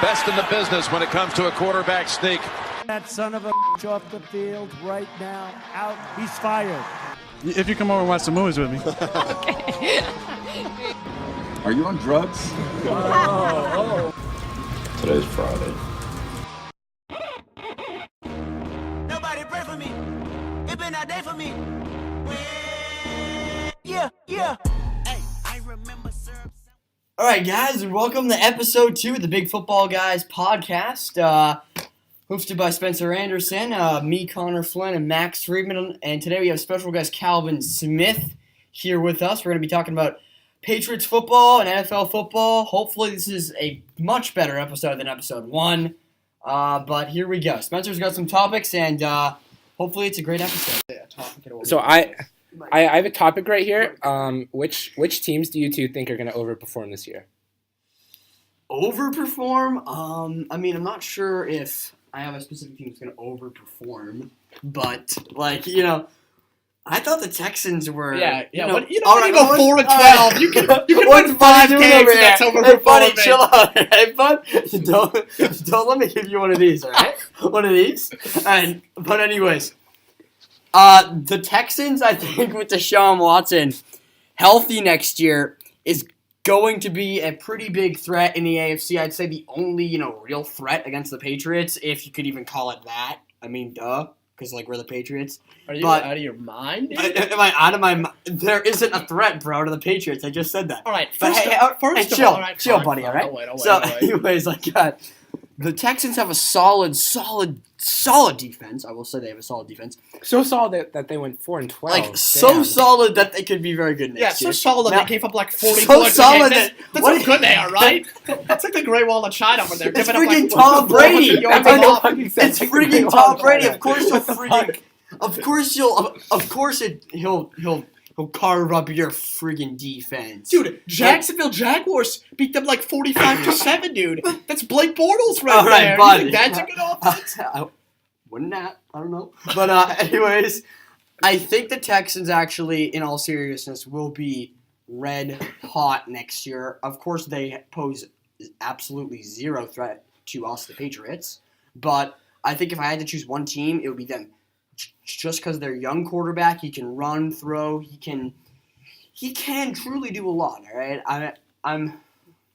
Best in the business when it comes to a quarterback sneak. That son of a off the field right now. Out. He's fired. If you come over and watch some movies with me. Okay. Are you on drugs? Today's Friday. Nobody pray for me. It been a day for me. Yeah. Hey, I remember syrup. All right, guys, and welcome to episode 2 of the Big Football Guys podcast. Hosted by Spencer Anderson, me, Connor Flynn, and Max Friedman. And today we have special guest Calvin Smith here with us. We're going to be talking about Patriots football and NFL football. Hopefully this is a much better episode than episode 1. But here we go. Spencer's got some topics, and hopefully it's a great episode. So I have a topic right here. Which teams do you two think are going to overperform this year? Overperform? I mean, I'm not sure if I have a specific team that's going to overperform, but, I thought the Texans were... Yeah. When you go 4-12, you can win 5 games and that's overperforming. Hey, buddy, chill out. Hey, bud, don't let me give you one of these, all right? One of these. But anyways, the Texans, I think, with Deshaun Watson healthy next year, is going to be a pretty big threat in the AFC. I'd say the only, real threat against the Patriots, if you could even call it that. I mean, duh, because, we're the Patriots. Are you out of your mind, dude? Am I out of my mind? There isn't a threat, bro, to the Patriots. I just said that. All right, chill, buddy, all right? Don't wait. Anyways, the Texans have a solid defense. I will say they have a solid defense. So solid that they went 4-12. So solid that they could be very good next year. Yeah, so solid now, they gave up 40 so points. Solid that's how good they are, right? That's like the Great Wall of China over there. It's freaking Tom Brady. It's freaking Tom Brady. He'll carve up your friggin' defense. Dude, Jacksonville Jaguars beat them 45-7, dude. That's Blake Bortles right there. Buddy. You think that's a good offense? Wouldn't that? I don't know. But anyways, I think the Texans actually, in all seriousness, will be red hot next year. Of course, they pose absolutely zero threat to us, the Patriots. But I think if I had to choose one team, it would be them. Just because they're young quarterback, he can run, throw, he can truly do a lot. All right, I'm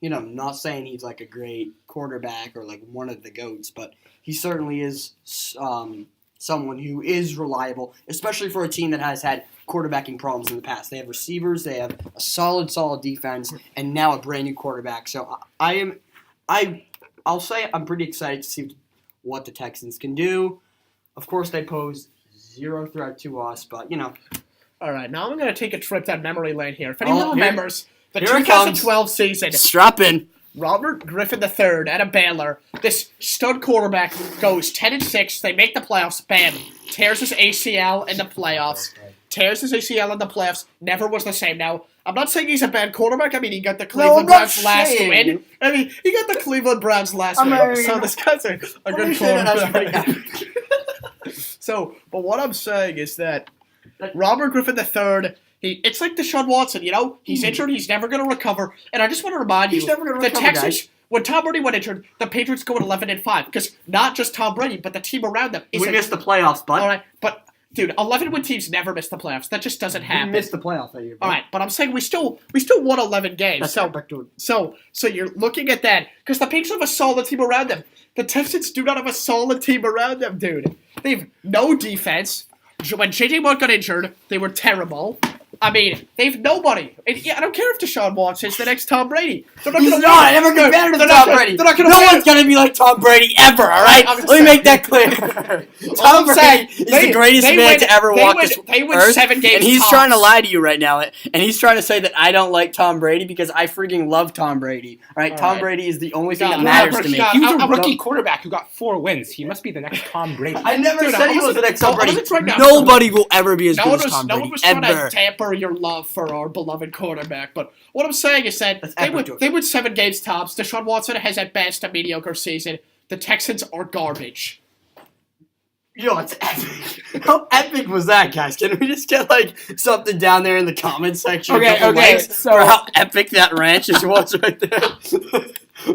not saying he's a great quarterback or one of the GOATs, but he certainly is someone who is reliable, especially for a team that has had quarterbacking problems in the past. They have receivers, they have a solid defense, and now a brand new quarterback. So I'll say I'm pretty excited to see what the Texans can do. Of course, they pose zero threat to us, but, All right, now I'm going to take a trip down memory lane here. If anyone remembers the here 2012 season, strap in. Robert Griffin III out of Baylor, this stud quarterback goes 10-6. They make the playoffs. Bam. Tears his ACL in the playoffs. Never was the same. Now, I'm not saying he's a bad quarterback. I mean, he got the Cleveland Browns last win. So this guy's a good quarterback. But what I'm saying is that Robert Griffin III, it's like Deshaun Watson, He's injured, he's never going to recover. And I just want to remind you, the Texans, when Tom Brady went injured, the Patriots go at 11-5. Because not just Tom Brady, but the team around them. We missed the playoffs, bud. All right, but, dude, 11-win teams never miss the playoffs. That just doesn't happen. We missed the playoffs that year. All right, but I'm saying we still won 11 games. So you're looking at that, because the Patriots have a solid team around them. The Texans do not have a solid team around them, dude. They have no defense. When J.J. Watt got injured, they were terrible. I mean, they have nobody. And I don't care if Deshaun Watson is the next Tom Brady. He's not. I never compared him to Tom Brady. No one's going to be like Tom Brady ever, all right? Let me make that clear. Tom Brady is the greatest man to ever walk this earth. They win 7 games and he's tops. trying to lie to you right now. And he's trying to say that I don't like Tom Brady because I freaking love Tom Brady. All right? Tom Brady is the only thing that matters to me. He was a rookie quarterback who got 4 wins. He must be the next Tom Brady. I never said he was the next Tom Brady. Nobody will ever be as good as Tom Brady. No one was trying to tamper your love for our beloved quarterback, but what I'm saying is that they win 7 games tops. Deshaun Watson has at best a mediocre season. The Texans are garbage. Yo, it's epic. How epic was that, guys? Can we just get something down there in the comments section? Okay. So how epic that ranch is was right there.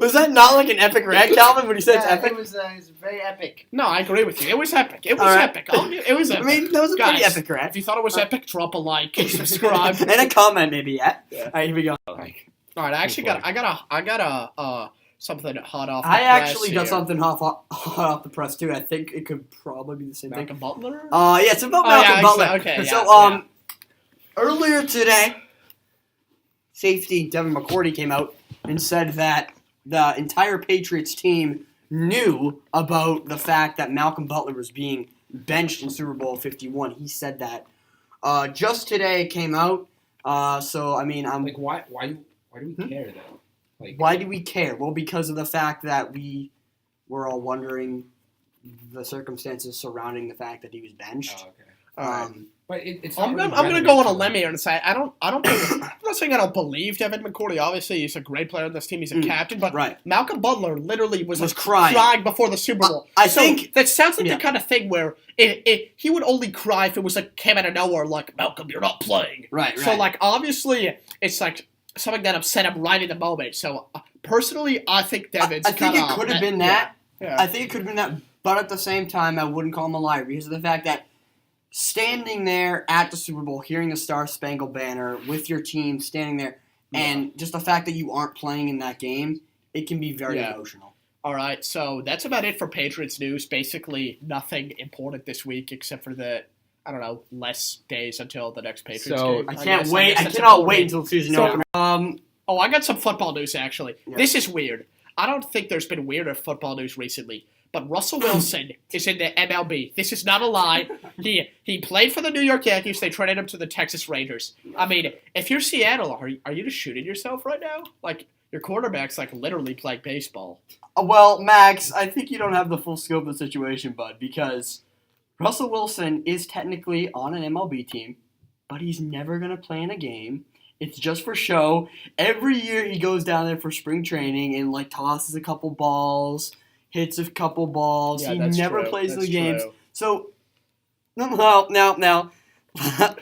Was that not like an epic rant, Calvin, when you said it's epic? It was very epic. No, I agree with you. It was epic. It was All right. epic. It was epic. I mean, that was a pretty Guys, epic rant. If you thought it was epic, drop a like and subscribe. And a comment, maybe, yeah? All right, here we go. All right, I actually got something hot off. The I press actually got here. something hot off the press, too. I think it could probably be the same Malcolm thing. Butler. Yeah, it's about Oh, Malcolm yeah, Butler. okay, So, yeah. earlier today, safety Devin McCourty came out and said that the entire Patriots team knew about the fact that Malcolm Butler was being benched in Super Bowl 51. He said that. Just today came out. So, I mean, I'm... Like, why do we care, though? Like, Why do we care? Well, because of the fact that we were all wondering the circumstances surrounding the fact that he was benched. Oh, okay. But it's not I'm really gonna relevant go on a to limb here and say I don't think, I'm not saying I don't believe Devin McCourty. Obviously, he's a great player on this team. He's a captain, but right. Malcolm Butler literally was like crying before the Super Bowl. I So think that sounds like yeah. the kind of thing where he would only cry if it was like came out of nowhere, like Malcolm, you're not playing. Right. So like obviously it's like something that upset him right in the moment. So personally, I think Devin's. I think it could have been that. Yeah. I think it could have been that, but at the same time, I wouldn't call him a liar because of the fact that standing there at the Super Bowl, hearing the Star Spangled Banner with your team, standing there, and just the fact that you aren't playing in that game, it can be very emotional. All right, so that's about it for Patriots news. Basically, nothing important this week except for the, I don't know, less days until the next Patriots game. I can't guess wait. I that's cannot important. wait until the season So- opens. Oh, I got some football news, actually. Yeah. This is weird. I don't think there's been weirder football news recently. But Russell Wilson is in the MLB. This is not a lie. He played for the New York Yankees. They traded him to the Texas Rangers. I mean, if you're Seattle, are you just shooting yourself right now? Like, your quarterback's, like, literally playing baseball. Well, Max, I think you don't have the full scope of the situation, bud, because Russell Wilson is technically on an MLB team, but he's never going to play in a game. It's just for show. Every year he goes down there for spring training and, like, tosses a couple balls, hits a couple balls. Yeah, he that's never true. plays That's the games. true. So, now,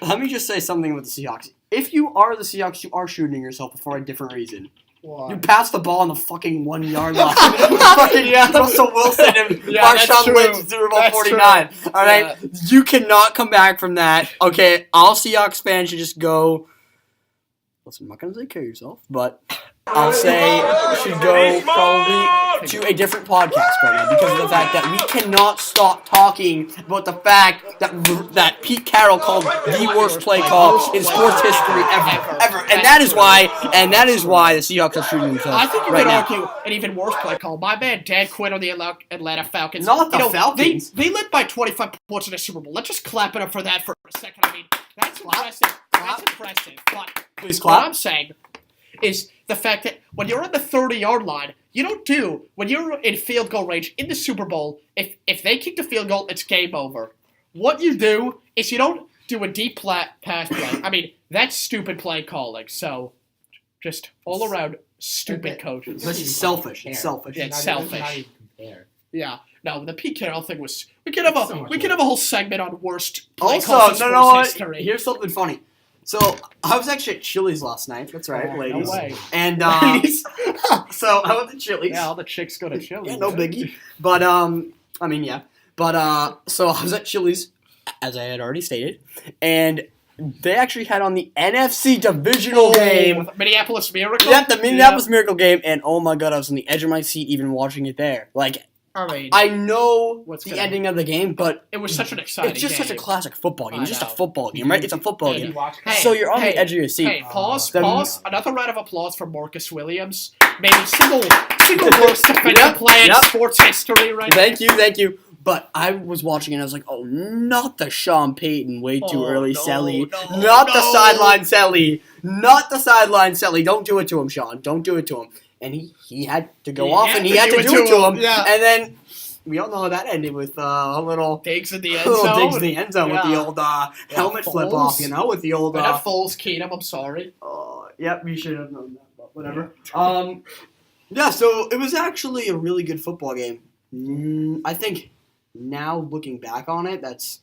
let me just say something with the Seahawks. If you are the Seahawks, you are shooting yourself for a different reason. Why? You passed the ball on the fucking 1 yard line. Fucking Russell Wilson and that's Marshawn true. Lynch, Super Bowl That's 49. true. All right? You cannot come back from that. Okay, all Seahawks fans should just go. Listen, I'm not going to say kill yourself, but I'll say you should go probably to a different podcast right now because of the fact that we cannot stop talking about the fact that Pete Carroll called the worst play call in sports history ever. And that is why the Seahawks are shooting themselves I think you right could now. argue an even worse play call. My man, Dan Quinn on the Atlanta Falcons. Not the Falcons. They led by 25 points in the Super Bowl. Let's just clap it up for that for a second. I mean, that's impressive. That's impressive. But Please what clap. I'm saying is the fact that when you're on the 30-yard line, you don't do, when you're in field goal range in the Super Bowl, if they kick the field goal, it's game over. What you do is you don't do a deep pass play. I mean, that's stupid play calling. So, just all around stupid coaches. That's selfish. It's selfish. Yeah, it's Not selfish. even compare. Yeah. No, the Pete Carroll thing was. We could have a whole segment on worst play Also, calls in no, sports what? history. Here's something funny. So, I was actually at Chili's last night. That's right, Oh, ladies. no way. And, Ladies. so I went to Chili's. Yeah, all the chicks go to Chili. Yeah, no biggie. But, I mean, yeah. But, so I was at Chili's, as I had already stated, and they actually had on the NFC divisional game. Minneapolis Miracle? Yep, the Minneapolis Miracle game, and oh my god, I was on the edge of my seat even watching it there. Like, I mean, I know What's the gonna- ending of the game, but it was such an exciting it's just game. such a classic football game. I It's just a know. football game, right? It's a football Hey, game. Hey, So you're on hey, the edge of your seat. Hey, pause. The- Another round of applause for Marcus Williams. Maybe single worst defensive Yep, play in yep. sports history right now. Thank you. But I was watching it and I was like, oh, not the Sean Payton way too Oh, early no, Selly. no, Not the no. sideline Selly. Not the sideline Selly. Don't do it to him, Sean. Don't do it to him. And he had to go off and he had to do it to him. Yeah. And then we all know how that ended with a little Diggs in the end little zone. digs in the end zone with the Yeah. old helmet flip Foles. off, with the old But that Foles Keenum, I'm sorry. yep, we should have known that, but whatever. Yeah, so it was actually a really good football game. I think now looking back on it, that's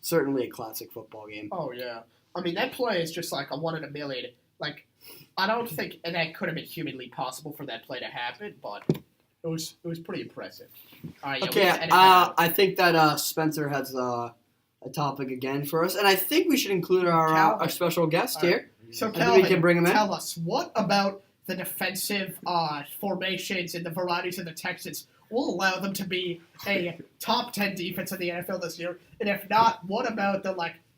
certainly a classic football game. Oh, yeah. I mean, that play is just like a one in a million. Like, I don't think that could have been humanly possible for that play to happen, but it was pretty impressive. All right, Okay, I think that Spencer has a topic again for us, and I think we should include our special guest All right. here. So I think Calvin, we can bring him in. tell us, what about the defensive formations and the varieties of the Texans will allow them to be a top 10 defense in the NFL this year? And if not, what about the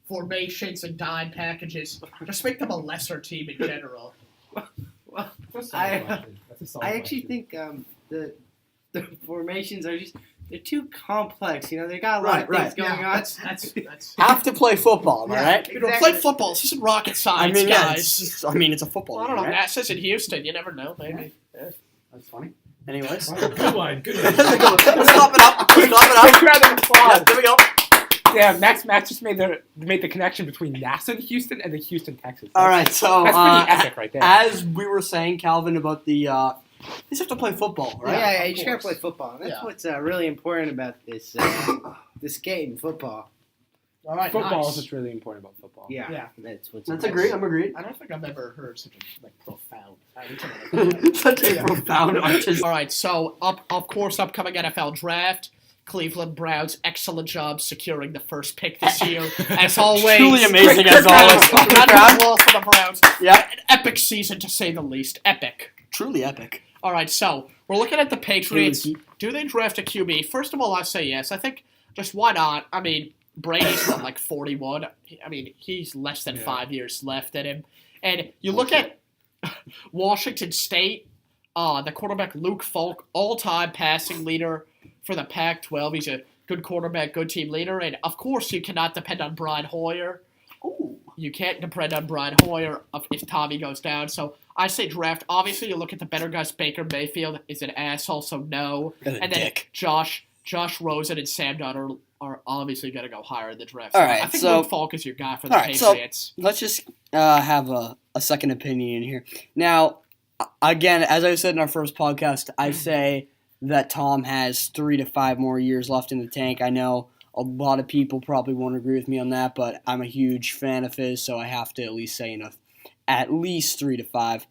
formations and dime packages? Just make them a lesser team in general. I actually think the formations are they're too complex. You know, they got a lot of things going on. That's Have to play football, am I right? You know, play football. This isn't rocket science, I mean, yeah, guys. it's a football. Well, I don't know. game, right? Matt says in Houston. You never know. Maybe. Yeah. That's funny. Anyways, Good one. Good let's clap it up. Let's clap it up. Yeah, there we go. Yeah, Max just made the connection between NASA and Houston and the Houston Texans. All right, so That's pretty epic right there. As we were saying, Calvin, about the they just have to play football, right? Yeah, of you just gotta course. play football. And that's Yeah. what's really important about this this game, football. All right, Football nice. is what's really important about football. Yeah. That's what's. That's agreed. I'm agreed. I don't think I've ever heard such a profound. Such a profound artist. All right, so upcoming NFL draft. Cleveland Browns, excellent job securing the first pick this year. As always, Truly amazing as always. Round of applause for the Browns. Yeah, An epic season to say the least. Epic. truly epic. All right, so we're looking at the Patriots. Truly. Do they draft a QB? First of all, I say yes. I think just why not? I mean, Brady's 41. I mean, he's less than 5 years left in him. And you look at Washington State, the quarterback Luke Falk, all-time passing leader for the Pac-12. He's a good quarterback, good team leader. And, of course, you cannot depend on Brian Hoyer. Ooh. You can't depend on Brian Hoyer if Tommy goes down. So I say draft. Obviously, you look at the better guys. Baker Mayfield is an asshole, so no. And a then dick. Josh Rosen and Sam Darnold are obviously going to go higher in the draft. All So right, I think so- Luke Falk is your guy for the All right, so- Patriots. Let's just have a second opinion here. Now, again, as I said in our first podcast, I say that Tom has 3 to 5 more years left in the tank. I know a lot of people probably won't agree with me on that, but I'm a huge fan of his, so I have to at least say at least 3 to 5.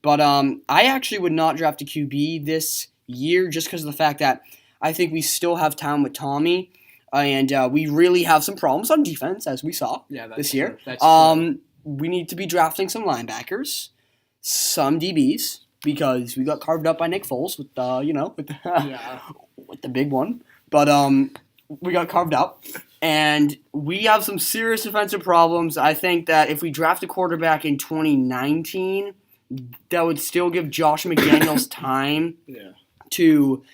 But I actually would not draft a QB this year just because of the fact that I think we still have time with Tommy, and we really have some problems on defense, as we saw this year. That's true. We need to be drafting some linebackers, some DBs, because we got carved up by Nick Foles with with the big one. But we got carved up, and we have some serious defensive problems. I think that if we draft a quarterback in 2019, that would still give Josh McDaniels time to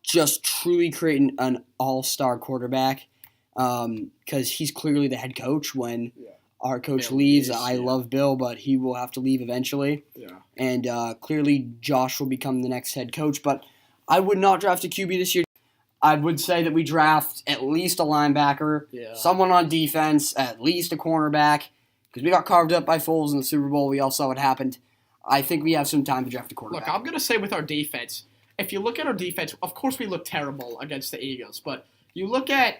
just truly create an all-star quarterback, because he's clearly the head coach when our coach Bill leaves. is, I yeah. love Bill, but he will have to leave eventually. Yeah. And clearly Josh will become the next head coach. But I would not draft a QB this year. I would say that we draft at least a linebacker, someone on defense, at least a cornerback, because we got carved up by Foles in the Super Bowl. We all saw what happened. I think we have some time to draft a quarterback. Look, I'm going to say with our defense, if you look at our defense, of course we look terrible against the Eagles, but you look at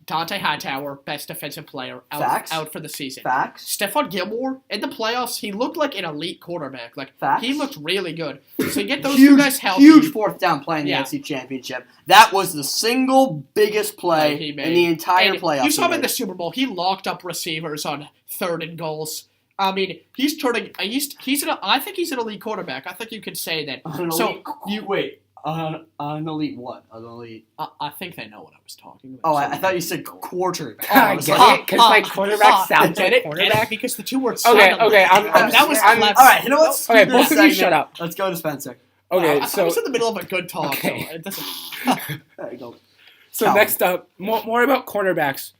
Dante Hightower, best defensive player, out for the season. Facts. Stephon Gilmore, in the playoffs, he looked like an elite quarterback. Facts. He looked really good. So you get those two guys healthy. Huge fourth down play in the Yeah. NFC Championship. That was the single biggest play he in made. the entire And playoffs. You saw him he in the made. Super Bowl. He locked up receivers on 3rd and goals. I mean, he's turning. I think he's an elite quarterback. I think you could say that. An elite what? An elite. I think they know what I was talking about. Oh, I thought you said quarterback. I get it, 'cause my quarterback sounds get like it, quarterback. Get it, because the two words. Okay, sound okay, alike. I'm- that was I'm- clever. All right, you know what? Let's Okay, do both this of you segment. shut up. Let's go to Spencer. Okay, I so was in the middle of a good talk. Okay. So it doesn't. There you go. So Calvin. next up, more about cornerbacks.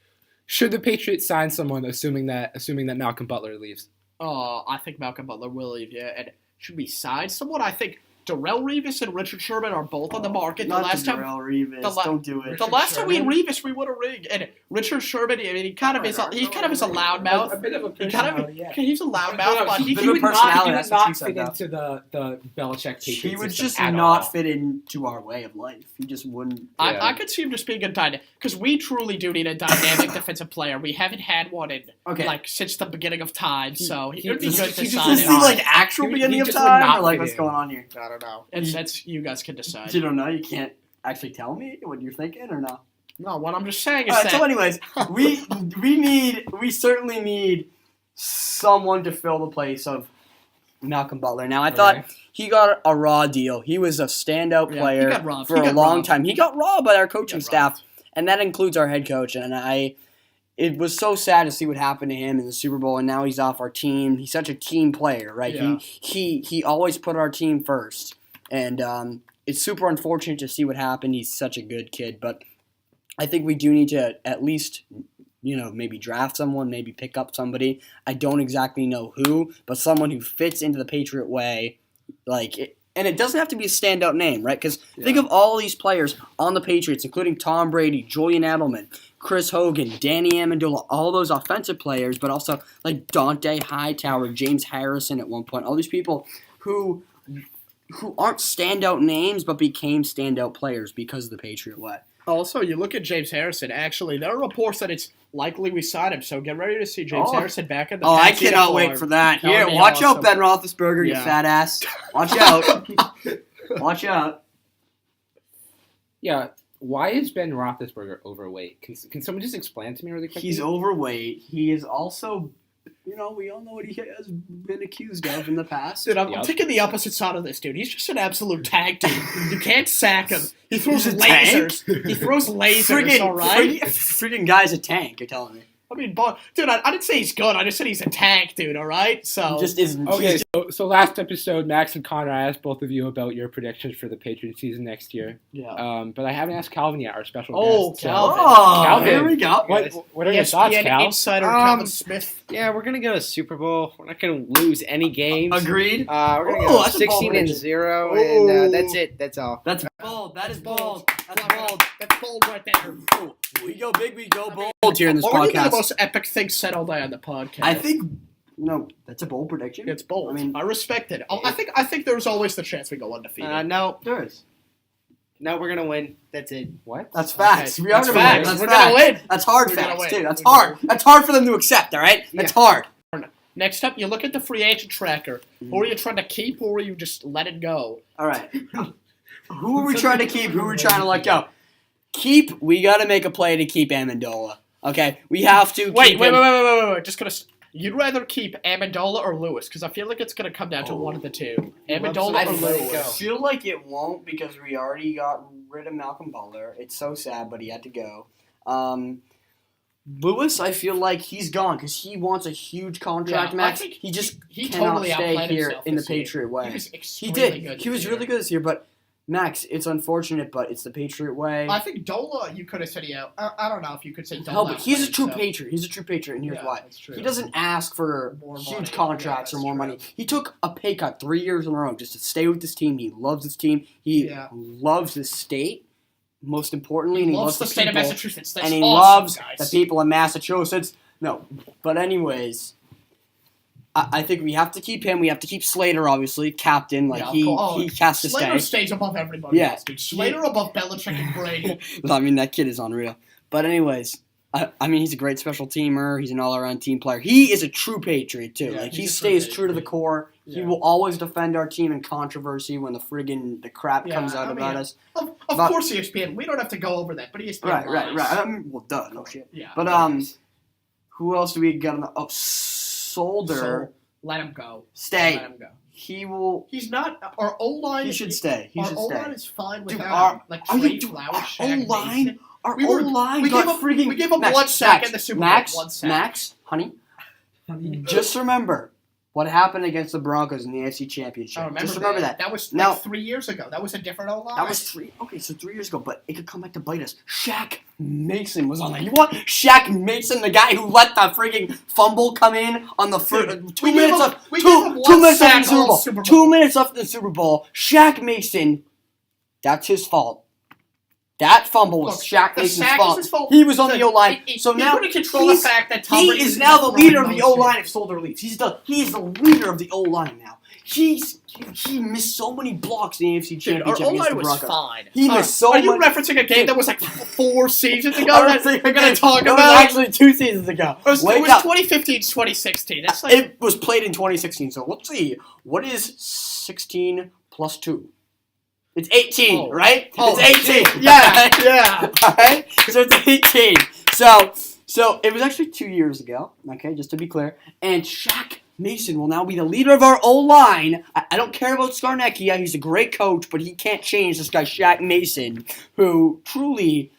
Should the Patriots sign someone, assuming that Malcolm Butler leaves? I think Malcolm Butler will leave. Yeah, and should we sign someone? I think Darrell Revis and Richard Sherman are both on the market. Not Darrell Revis. Don't do it. The last time we had Revis, we won a ring. And Richard Sherman, I mean, he kind of is a loudmouth. A bit of a personality, yeah. He's a loudmouth, but he bit of would personality, not that's what she fit said, though. into the Belichick Patriots He would system just at not all. fit into our way of life. He just wouldn't. I could see him just being a dynamic, because we truly do need a dynamic defensive player. We haven't had one in since the beginning of time, so it would be good to sign Is him. he like actual He beginning of just would time, not or like fit what's in. going on here? I don't know. That's you guys can decide. You don't know. You can't actually tell me what you're thinking, or no? No, what I'm just saying is All right. that So, anyways, we certainly need someone to fill the place of Malcolm Butler. Now, I thought he got a raw deal. He was a standout he player got robbed. for He a got long robbed. time. He got robbed by our coaching got staff, and that includes our head coach. And it was so sad to see what happened to him in the Super Bowl, and now he's off our team. He's such a team player, right? Yeah. He always put our team first, and it's super unfortunate to see what happened. He's such a good kid, but I think we do need to at least, maybe draft someone, maybe pick up somebody. I don't exactly know who, but someone who fits into the Patriot way, and it doesn't have to be a standout name, right? Because think of all these players on the Patriots, including Tom Brady, Julian Edelman, Chris Hogan, Danny Amendola, all those offensive players, but also like Dante Hightower, James Harrison at one point, all these people who aren't standout names but became standout players because of the Patriot way. Also, you look at James Harrison. Actually, there are reports that it's likely we sign him. So get ready to see James Harrison back in the. I cannot wait for that. That would Here, be watch out, awesome. Ben Roethlisberger, you Yeah. fat ass. Watch out. Watch out. Yeah, why is Ben Roethlisberger overweight? Can someone just explain to me really quickly? He's overweight. He is also, we all know what he has been accused of in the past. Dude, I'm taking the opposite side of this, dude. He's just an absolute tank, dude. You can't sack him. He throws He's a tank? lasers. He throws lasers, all right? Freaking guy's a tank, you're telling me. I mean, dude, I didn't say he's good. I just said he's a tank, dude, all right? So He just isn't. Okay, so last episode, Max and Connor, I asked both of you about your predictions for the Patriots season next year. Yeah. But I haven't asked Calvin yet, our special guest. Calvin. Oh, Calvin. here we go. What are your thoughts, ESPN Cal? insider Calvin Smith. Yeah, we're gonna go to Super Bowl. We're not gonna lose any games. Agreed. We're gonna Ooh, go that's a bold 16-0, prediction. and that's it. That's all. That's bold. That is bold. That's bold. That's bold right there. Oh, we go big, we go bold here in this Already the podcast. most epic thing said all day on the podcast. I think, that's a bold prediction. it's bold. I mean, I respect it. I think there's always the chance we go undefeated. No, there is. we're gonna win. That's it. What? That's facts. Okay. We are That's gonna win. facts. That's We're facts. gonna win. That's hard We're gonna facts, win. too. That's We're hard. That's hard for them to accept, all right? That's hard. Next up, you look at the free agent tracker. Who are you trying to keep, or are you just let it go? All right. Who are we trying to keep? Who are we trying to let go? Keep, we got to make a play to keep Amendola. Okay? We have to Wait. keep him. Just gonna. You'd rather keep Amendola or Lewis? Because I feel like it's gonna come down to one of the two. Amendola I or feel Lewis? like it won't because we already got rid of Malcolm Butler. It's so sad, but he had to go. Lewis, I feel like he's gone because he wants a huge contract, Yeah, Max. I think He just he cannot totally stay outplayed here himself in the this year. Patriot way. He was He extremely did. good He was this really year. good this year, but Max, it's unfortunate, but it's the Patriot way. I think Dola, you could have said I don't know if you could say Dola. No, but he's a outplayed true himself. Patriot. He's a true Patriot, and here's Yeah, why. that's true. He doesn't ask for More money. huge contracts Yeah, or more that's money. true. He took a pay cut 3 years in a row just to stay with this team. He loves this team. He Yeah. loves this state, most importantly, and he loves the state of people, Massachusetts. That's and he awesome, loves guys. the people in Massachusetts. No, but anyways, I think we have to keep him. We have to keep Slater, obviously, captain. Like Yeah, he oh, has to Slater stay. stays above everybody Yeah. else, dude. Slater above Belichick and Brady. I mean, that kid is unreal. But anyways, I mean, he's a great special teamer. He's an all-around team player. He is a true Patriot, too. Yeah, like, he he's a true stays true to the Patriot. core. He Yeah. will always defend our team in controversy when the crap Yeah, comes out I about mean, us. Of But- course, ESPN. We don't have to go over that, but ESPN. Right. lies. I mean, well, duh, no shit. Yeah. But, who else do we got on the... Oh, Solder. So, let him go. Stay. Let him go. He will... He's not. Our O line. He should stay. He Our should O stay. line is fine Dude, without him. Like are Trey you- Flowers, our Shaq O-line? Mason. Our We were- O-line we got gave up- freaking... we gave up Max, one sack Max, in the Super Bowl. Max, One sack. Max, honey, just remember, what happened against the Broncos in the AFC Championship. I remember Just remember that. That was Now- like 3 years ago. That was a different O-line. That was 3 years ago, but it could come back to bite us. Shaq Mason was on that. You want Shaq Mason, the guy who let the freaking fumble come in on the first 2 minutes of two minutes after the Super Bowl. Super Bowl. 2 minutes after the Super Bowl. Shaq Mason, that's his fault. That fumble was Look, Shaq the Mason's sack fault. is his fault. He was on the O-line. So He now couldn't control the fact that Tom he Brady is was now the throwing leader of the motion. O-line if Solder leaves. He is the leader of the O-line now. He missed so many blocks in the AFC Dude, our Championship against the O-line was Broncos. fine. He missed so Are you much. referencing a game that was like 4 seasons ago I that don't think we're going to talk it was about? actually 2 seasons ago. It was Wake up. 2015 to 2016. That's like... It was played in 2016. So let's see. What is 16 plus 2? It's 18, right? Oh, it's 18. Yeah, yeah. All right. So it's 18. So it was actually 2 years ago. Okay, just to be clear. And Shaq Mason will now be the leader of our O-line. I don't care about Skarnecchia. He's a great coach, but he can't change this guy Shaq Mason, who truly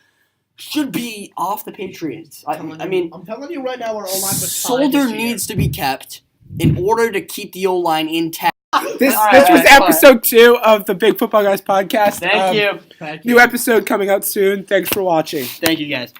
should be off the Patriots. I mean, I'm telling you right now, our O-line was Solder needs to be kept in order to keep the O-line intact. This All right, was all right, episode 2 of the Big Football Guys podcast. Thank you. New episode coming out soon. Thanks for watching. Thank you, guys.